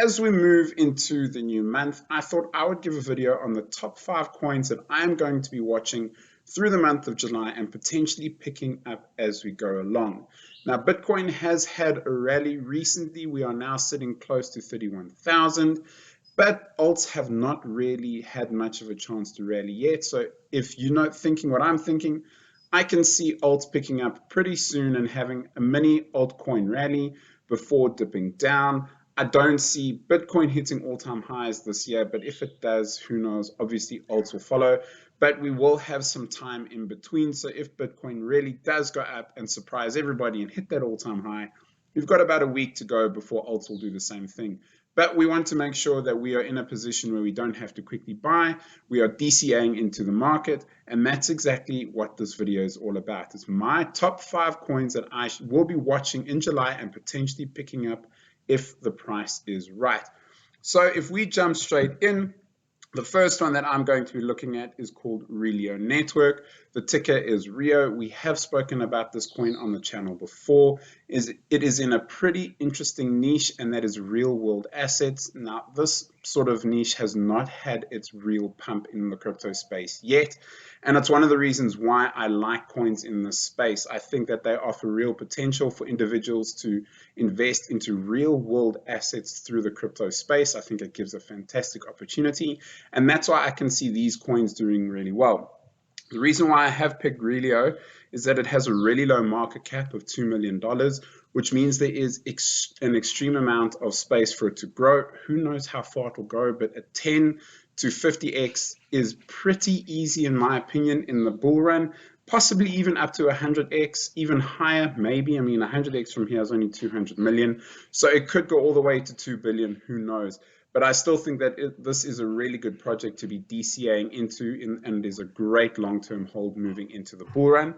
as we move into the new month, I thought I would give a video on the top 5 coins that I'm going to be watching through the month of July and potentially picking up as we go along. Now, Bitcoin has had a rally recently. We are now sitting close to 31,000, but alts have not really had much of a chance to rally yet. So if you're not thinking what I'm thinking, I can see alts picking up pretty soon and having a mini altcoin rally before dipping down. I don't see Bitcoin hitting all-time highs this year, but if it does, who knows? Obviously, alts will follow, but we will have some time in between. So if Bitcoin really does go up and surprise everybody and hit that all-time high, we've got about a week to go before alts will do the same thing. But we want to make sure that we are in a position where we don't have to quickly buy. We are DCAing into the market, and that's exactly what this video is all about. It's my top 5 coins that I will be watching in July and potentially picking up if the price is right. So if we jump straight in, the first one that I'm going to be looking at is called Crest Network. The ticker is RIO. We have spoken about this coin on the channel before. It is in a pretty interesting niche, and that is real world assets. Now, this sort of niche has not had its real pump in the crypto space yet. And it's one of the reasons why I like coins in this space. I think that they offer real potential for individuals to invest into real world assets through the crypto space. I think it gives a fantastic opportunity. And that's why I can see these coins doing really well. The reason why I have picked Relio is that it has a really low market cap of $2 million, which means there is an extreme amount of space for it to grow. Who knows how far it will go, but a 10 to 50x is pretty easy in my opinion in the bull run, possibly even up to 100x, even higher maybe. I mean, 100x from here is only 200 million, so it could go all the way to 2 billion, who knows. But I still think that this is a really good project to be DCAing into, and it is a great long-term hold moving into the bull run.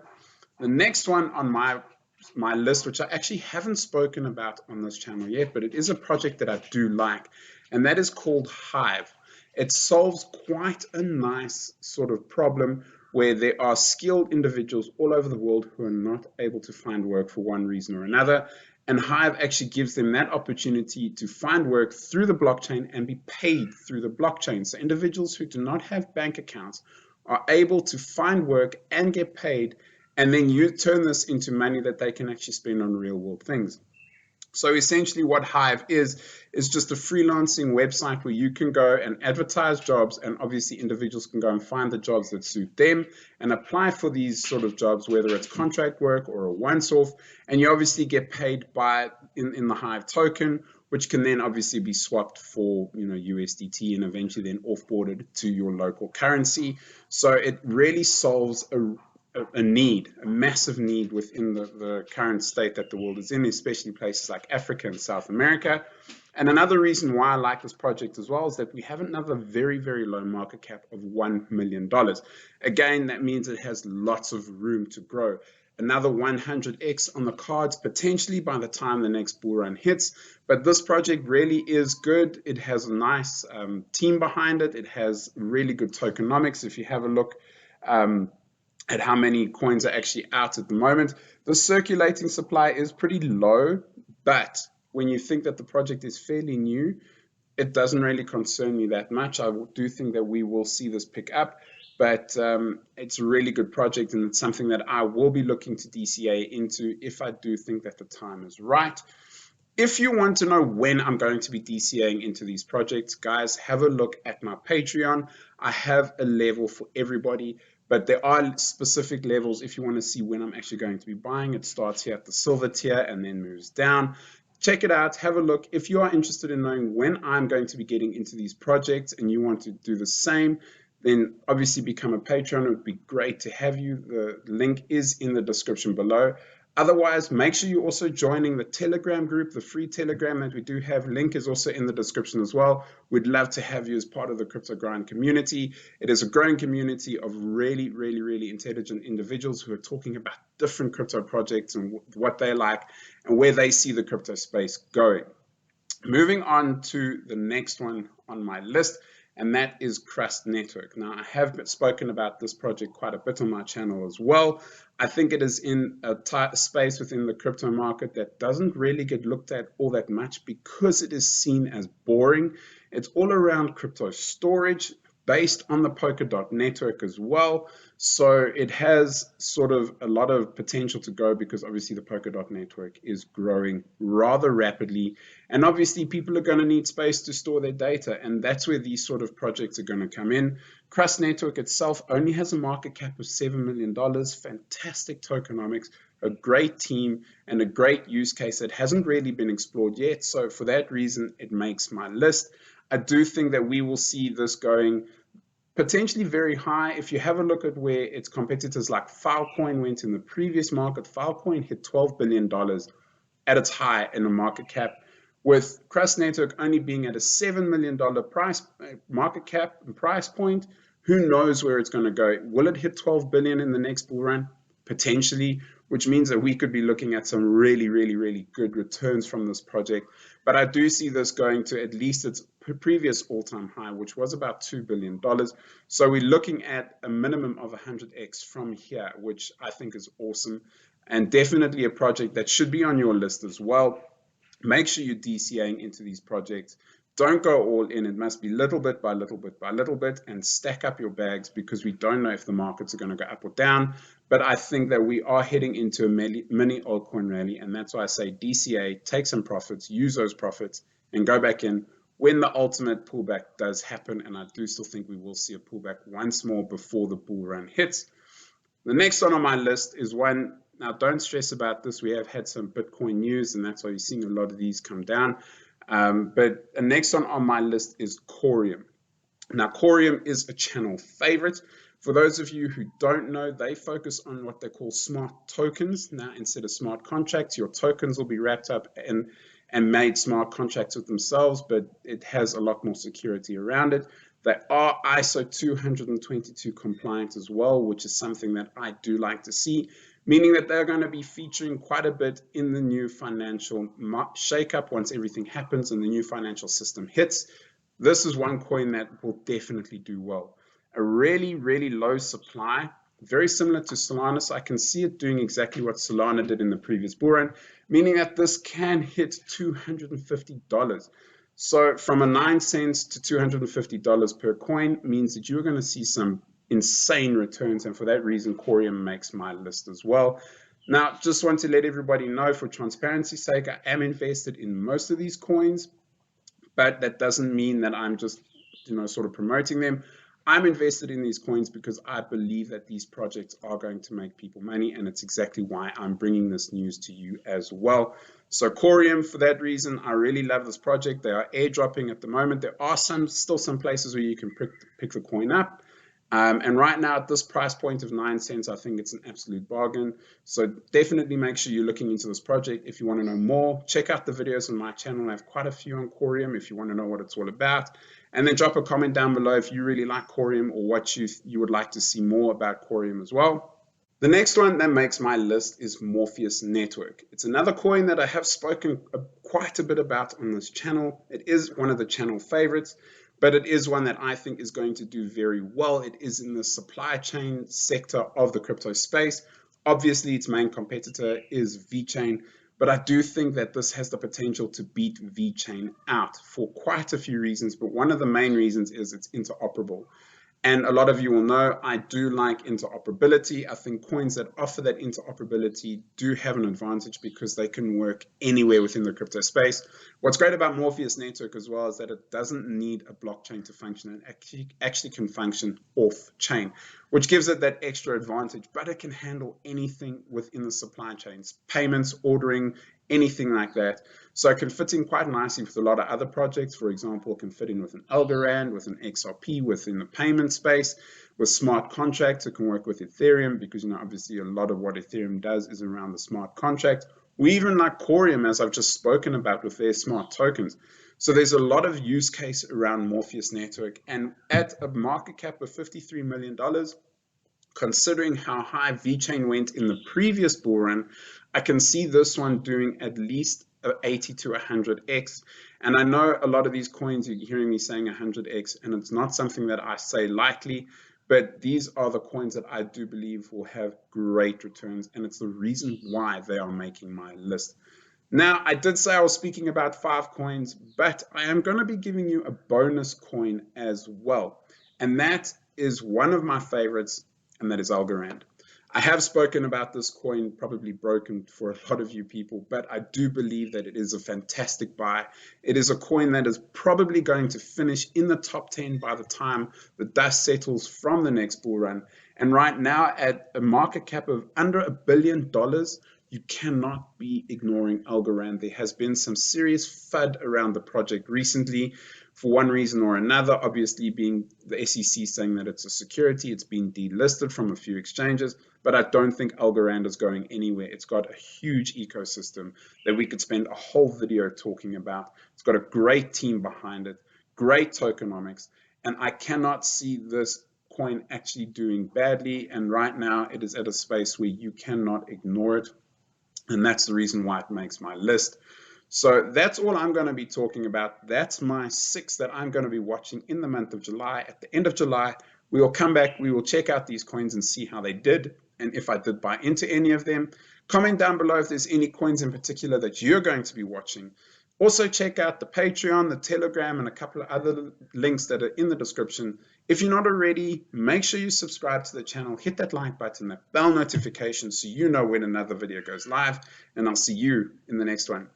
The next one on my list, which I actually haven't spoken about on this channel yet, but it is a project that I do like, and that is called Hive. It solves quite a nice sort of problem where there are skilled individuals all over the world who are not able to find work for one reason or another. And Hive actually gives them that opportunity to find work through the blockchain and be paid through the blockchain. So individuals who do not have bank accounts are able to find work and get paid, and then you turn this into money that they can actually spend on real world things. So essentially what Hive is just a freelancing website where you can go and advertise jobs, and obviously individuals can go and find the jobs that suit them and apply for these sort of jobs, whether it's contract work or a once-off, and you obviously get paid in the Hive token, which can then obviously be swapped for USDT and eventually then off-boarded to your local currency. So it really solves a massive need within the current state that the world is in, especially places like Africa and South America. And another reason why I like this project as well is that we have another very, very low market cap of $1 million. Again, that means it has lots of room to grow. Another 100x on the cards potentially by the time the next bull run hits. But this project really is good. It has a nice team behind it. It has really good tokenomics. If you have a look at how many coins are actually out at the moment, the circulating supply is pretty low, but when you think that the project is fairly new, it doesn't really concern me that much. I do think that we will see this pick up, but it's a really good project, and it's something that I will be looking to DCA into if I do think that the time is right. If you want to know when I'm going to be DCAing into these projects, guys, have a look at my Patreon. I have a level for everybody, but there are specific levels if you want to see when I'm actually going to be buying. It starts here at the silver tier and then moves down. Check it out, have a look. If you are interested in knowing when I'm going to be getting into these projects and you want to do the same, then obviously become a patron. It would be great to have you. The link is in the description below. Otherwise, make sure you're also joining the Telegram group, the free Telegram that we do have. Link is also in the description as well. We'd love to have you as part of the Crypto Grind community. It is a growing community of really, really, really intelligent individuals who are talking about different crypto projects and what they like and where they see the crypto space going. Moving on to the next one on my list, and that is Crest Network. Now, I have spoken about this project quite a bit on my channel as well. I think it is in a tight space within the crypto market that doesn't really get looked at all that much because it is seen as boring. It's all around crypto storage based on the Polkadot network as well. So it has sort of a lot of potential to go because obviously the Polkadot network is growing rather rapidly. And obviously people are going to need space to store their data. And that's where these sort of projects are going to come in. Crest Network itself only has a market cap of $7 million, fantastic tokenomics, a great team, and a great use case that hasn't really been explored yet. So for that reason, it makes my list. I do think that we will see this going potentially very high. If you have a look at where its competitors like Filecoin went in the previous market, Filecoin hit $12 billion at its high in the market cap, with Crest Network only being at a $7 million market cap and price point. Who knows where it's going to go? Will it hit 12 billion in the next bull run? Potentially, which means that we could be looking at some really, really, really good returns from this project. But I do see this going to at least its previous all-time high, which was about $2 billion. So we're looking at a minimum of 100x from here, which I think is awesome, and definitely a project that should be on your list as well. Make sure you're DCAing into these projects. Don't go all in. It must be little bit by little bit by little bit, and stack up your bags because we don't know if the markets are going to go up or down. But I think that we are heading into a mini altcoin rally, and that's why I say DCA, take some profits, use those profits, and go back in when the ultimate pullback does happen. And I do still think we will see a pullback once more before the bull run hits. The next one on my list is one. Now, don't stress about this. We have had some Bitcoin news, and that's why you're seeing a lot of these come down. But the next one on my list is Corium. Now, Corium is a channel favorite. For those of you who don't know, they focus on what they call smart tokens. Now, instead of smart contracts, your tokens will be wrapped up and made smart contracts with themselves, but it has a lot more security around it. They are ISO 222 compliant as well, which is something that I do like to see, meaning that they're going to be featuring quite a bit in the new financial shakeup once everything happens and the new financial system hits. This is one coin that will definitely do well. A really, really low supply, very similar to Solana. So I can see it doing exactly what Solana did in the previous bull run, meaning that this can hit $250. So from a 9 cents to $250 per coin means that you're going to see some insane returns, and for that reason Corium makes my list as well. Now, just want to let everybody know, for transparency's sake, I am invested in most of these coins, but that doesn't mean that I'm just sort of promoting them. I'm invested in these coins because I believe that these projects are going to make people money, and it's exactly why I'm bringing this news to you as well. So Corium, for that reason, I really love this project. They are airdropping at the moment. There are still some places where you can pick the coin up. And right now at this price point of 9 cents, I think it's an absolute bargain. So definitely make sure you're looking into this project. If you want to know more, check out the videos on my channel. I have quite a few on Corium if you want to know what it's all about. And then drop a comment down below if you really like Corium or what you would like to see more about Corium as well. The next one that makes my list is Morpheus Network. It's another coin that I have spoken quite a bit about on this channel. It is one of the channel favorites, but it is one that I think is going to do very well. It is in the supply chain sector of the crypto space. Obviously, its main competitor is VeChain, but I do think that this has the potential to beat VeChain out for quite a few reasons, but one of the main reasons is it's interoperable. And a lot of you will know I do like interoperability. I think coins that offer that interoperability do have an advantage because they can work anywhere within the crypto space. What's great about Morpheus Network as well is that it doesn't need a blockchain to function. It actually can function off-chain, which gives it that extra advantage, but it can handle anything within the supply chains, payments, ordering, anything like that. So it can fit in quite nicely with a lot of other projects. For example, it can fit in with an Algorand, with an XRP, within the payment space, with smart contracts. It can work with Ethereum because, obviously a lot of what Ethereum does is around the smart contract. We even like Corium, as I've just spoken about, with their smart tokens. So there's a lot of use case around Morpheus Network, and at a market cap of $53 million, considering how high VeChain went in the previous bull run, I can see this one doing at least 80 to 100x. And I know a lot of these coins, you're hearing me saying 100x, and it's not something that I say lightly, but these are the coins that I do believe will have great returns, and it's the reason why they are making my list. Now, I did say I was speaking about 5 coins, but I am going to be giving you a bonus coin as well. And that is one of my favorites, and that is Algorand. I have spoken about this coin, probably broken for a lot of you people, but I do believe that it is a fantastic buy. It is a coin that is probably going to finish in the top 10 by the time the dust settles from the next bull run. And right now, at a market cap of under $1 billion, you cannot be ignoring Algorand. There has been some serious FUD around the project recently for one reason or another, obviously being the SEC saying that it's a security. It's been delisted from a few exchanges, but I don't think Algorand is going anywhere. It's got a huge ecosystem that we could spend a whole video talking about. It's got a great team behind it, great tokenomics, and I cannot see this coin actually doing badly. And right now it is at a space where you cannot ignore it. And that's the reason why it makes my list. So that's all I'm going to be talking about. That's my 6 that I'm going to be watching in the month of July. At the end of July, we will come back, we will check out these coins and see how they did, and if I did buy into any of them. Comment down below if there's any coins in particular that you're going to be watching. Also check out the Patreon, the Telegram, and a couple of other links that are in the description. If you're not already, make sure you subscribe to the channel, hit that like button, that bell notification so you know when another video goes live, and I'll see you in the next one.